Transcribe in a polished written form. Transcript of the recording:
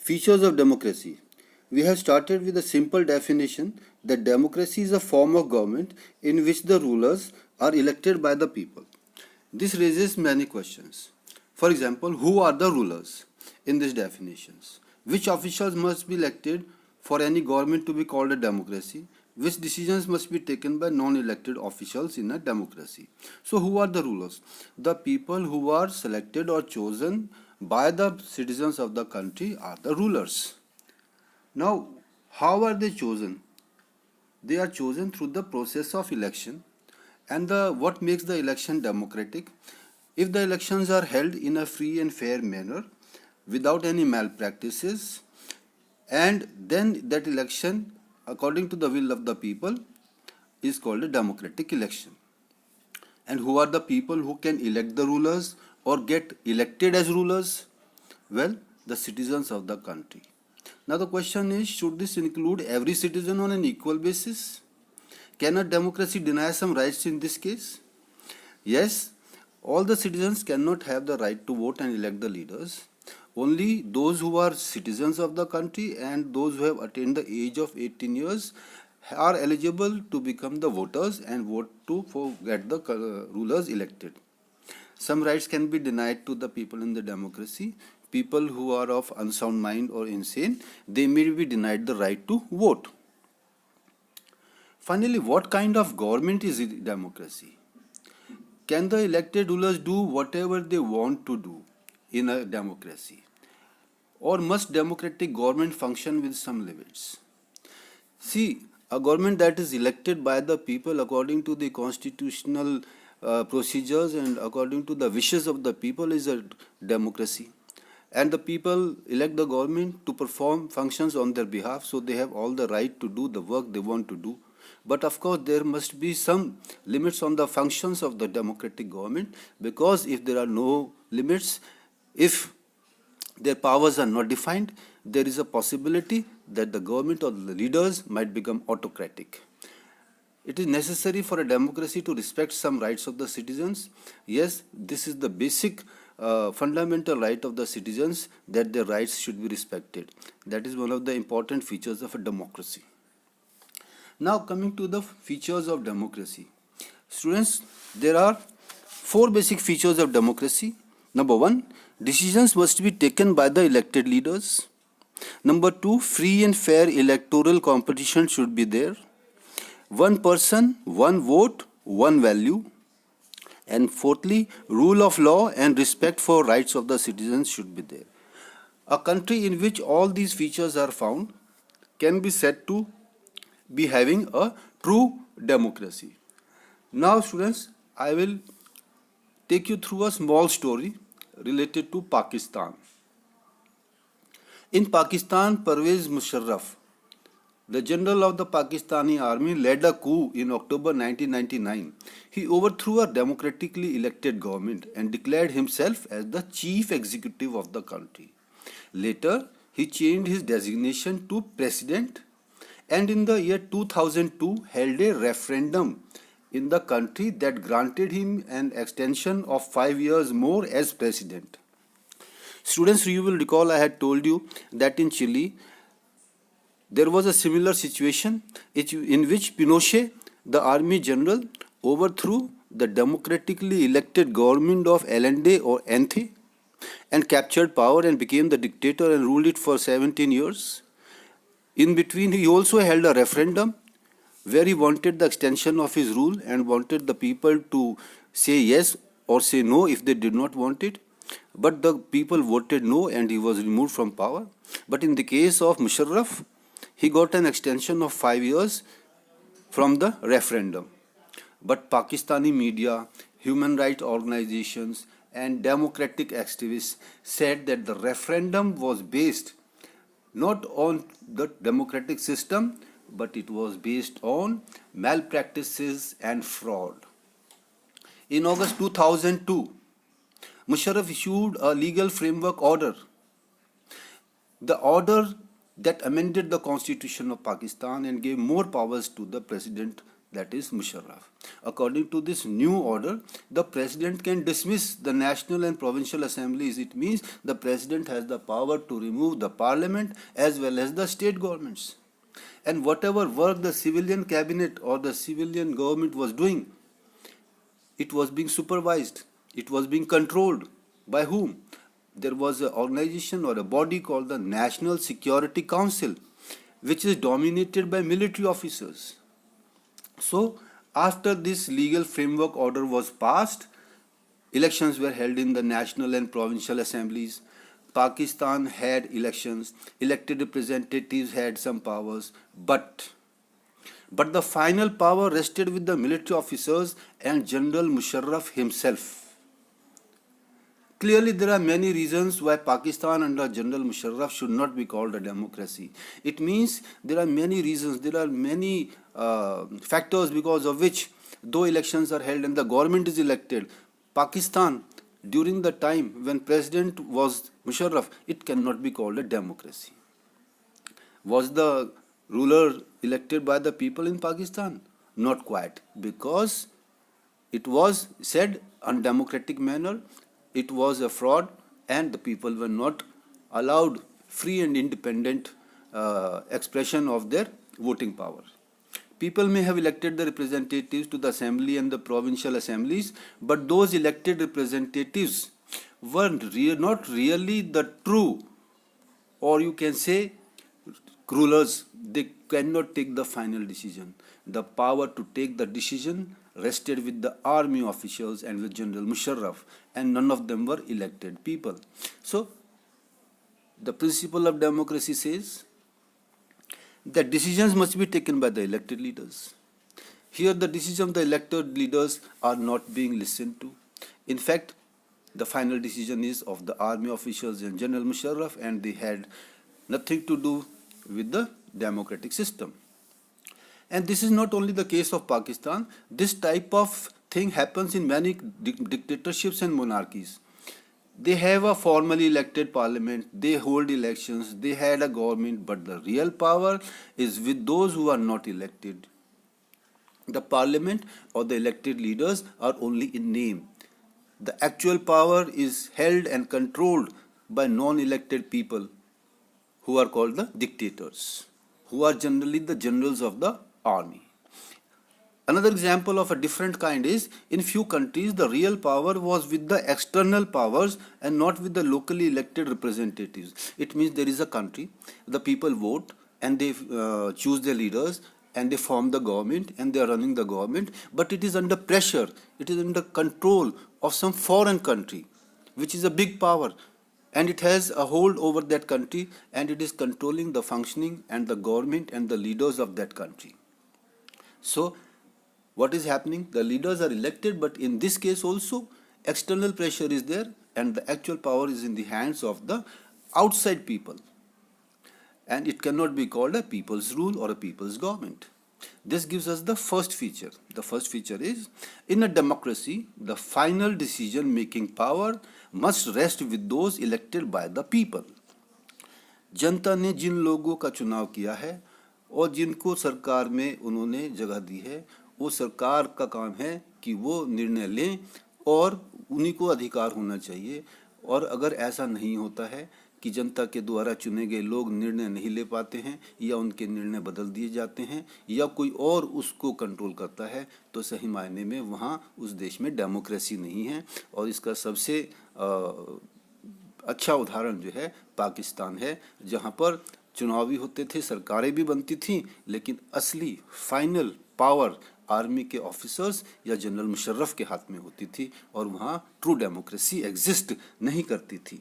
Features of democracy. We have started with a simple definition that democracy is a form of government in which the rulers are elected by the people. This raises many questions. For example, who are the rulers in these definitions? Which officials must be elected for any government to be called a democracy? Which decisions must be taken by non-elected officials in a democracy? So who are the rulers? The people who are selected or chosen by the citizens of the country are the rulers. Now, how are they chosen? They are chosen through the process of election. And what makes the election democratic? If the elections are held in a free and fair manner, without any malpractices, and then that election, according to the will of the people, is called a democratic election. And who are the people who can elect the rulers or get elected as rulers? Well, the citizens of the country. Now the question is, should this include every citizen on an equal basis? Can a democracy deny some rights in this case? Yes, all the citizens cannot have the right to vote and elect the leaders. Only those who are citizens of the country and those who have attained the age of 18 years are eligible to become the voters and vote to get the rulers elected. Some rights can be denied to the people in the democracy. People who are of unsound mind or insane, they may be denied the right to vote. Finally, what kind of government is democracy? Can the elected rulers do whatever they want to do in a democracy? Or must democratic government function with some limits? See, a government that is elected by the people according to the constitutional procedures and according to the wishes of the people is a democracy. And the people elect the government to perform functions on their behalf, so they have all the right to do the work they want to do. But of course, there must be some limits on the functions of the democratic government, because if there are no limits, if their powers are not defined, there is a possibility that the government or the leaders might become autocratic. It is necessary for a democracy to respect some rights of the citizens. Yes, this is the basic fundamental right of the citizens, that their rights should be respected. That is one of the important features of a democracy. Now coming to the features of democracy. Students, there are 4 basic features of democracy. Number 1, decisions must be taken by the elected leaders. Number 2, free and fair electoral competition should be there. One person, one vote, one value. And fourthly, rule of law and respect for rights of the citizens should be there. A country in which all these features are found can be said to be having a true democracy. Now students, I will take you through a small story related to Pakistan. In Pakistan, Pervez Musharraf, the general of the Pakistani army, led a coup in October 1999. He overthrew a democratically elected government and declared himself as the chief executive of the country. Later, he changed his designation to president, and in the year 2002 held a referendum in the country that granted him an extension of 5 years more as president. Students, you will recall I had told you that in Chile, there was a similar situation in which Pinochet, the army general, overthrew the democratically elected government of Allende or Ence and captured power and became the dictator and ruled it for 17 years. In between, he also held a referendum where he wanted the extension of his rule and wanted the people to say yes or say no if they did not want it. But the people voted no and he was removed from power. But in the case of Musharraf, he got an extension of 5 years from the referendum. But Pakistani media, human rights organizations, and democratic activists said that the referendum was based not on the democratic system, but it was based on malpractices and fraud. In August 2002, Musharraf issued a legal framework order. The order that amended the constitution of Pakistan and gave more powers to the president, that is Musharraf. According to this new order, the president can dismiss the national and provincial assemblies. It means the president has the power to remove the parliament as well as the state governments. And whatever work the civilian cabinet or the civilian government was doing, it was being supervised, it was being controlled. By whom? There was an organization or a body called the National Security Council, which is dominated by military officers. So, after this legal framework order was passed, elections were held in the national and provincial assemblies. Pakistan had elections, elected representatives had some powers, but the final power rested with the military officers and General Musharraf himself. Clearly, there are many reasons why Pakistan under General Musharraf should not be called a democracy. It means there are many reasons, there are many factors because of which, though elections are held and the government is elected, Pakistan, during the time when President was Musharraf, it cannot be called a democracy. Was the ruler elected by the people in Pakistan? Not quite, because it was said undemocratic manner, it was a fraud, and the people were not allowed free and independent expression of their voting power. People may have elected the representatives to the assembly and the provincial assemblies, but those elected representatives were not really the true, or you can say, rulers. They cannot take the final decision. The power to take the decision rested with the army officials and with General Musharraf, and none of them were elected people. So, the principle of democracy says that decisions must be taken by the elected leaders. Here, the decisions of the elected leaders are not being listened to. In fact, the final decision is of the army officials and General Musharraf, and they had nothing to do with the democratic system. And this is not only the case of Pakistan. This type of thing happens in many dictatorships and monarchies. They have a formally elected parliament, they hold elections, they had a government, but the real power is with those who are not elected. The parliament or the elected leaders are only in name. The actual power is held and controlled by non-elected people who are called the dictators, who are generally the generals of the army. Another example of a different kind is, in few countries the real power was with the external powers and not with the locally elected representatives. It means there is a country, the people vote and they choose their leaders and they form the government and they are running the government, but it is under pressure, it is under control of some foreign country, which is a big power, and it has a hold over that country, and it is controlling the functioning and the government and the leaders of that country. So, what is happening? The leaders are elected, but in this case also, external pressure is there, and the actual power is in the hands of the outside people. And it cannot be called a people's rule or a people's government. This gives us the first feature. The first feature is, in a democracy, the final decision-making power must rest with those elected by the people. जनता ने जिन लोगों का चुनाव किया है और जिनको सरकार में उन्होंने जगह दी है, वो सरकार का काम है कि वो निर्णय लें और उन्हीं को अधिकार होना चाहिए. और अगर ऐसा नहीं होता है कि जनता के द्वारा चुने गए लोग निर्णय नहीं ले पाते हैं या उनके निर्णय बदल दिए जाते हैं या कोई और उसको कंट्रोल करता है, तो सही मायने में वहाँ उस देश में डेमोक्रेसी नहीं है. और इसका सबसे अच्छा उदाहरण जो है पाकिस्तान है, जहाँ पर चुनाव भी होते थे, सरकारें भी बनती थीं, लेकिन असली फाइनल पावर आर्मी के ऑफिसर्स या जनरल मुशर्रफ के हाथ में होती थी और वहाँ ट्रू डेमोक्रेसी एग्जिस्ट नहीं करती थी.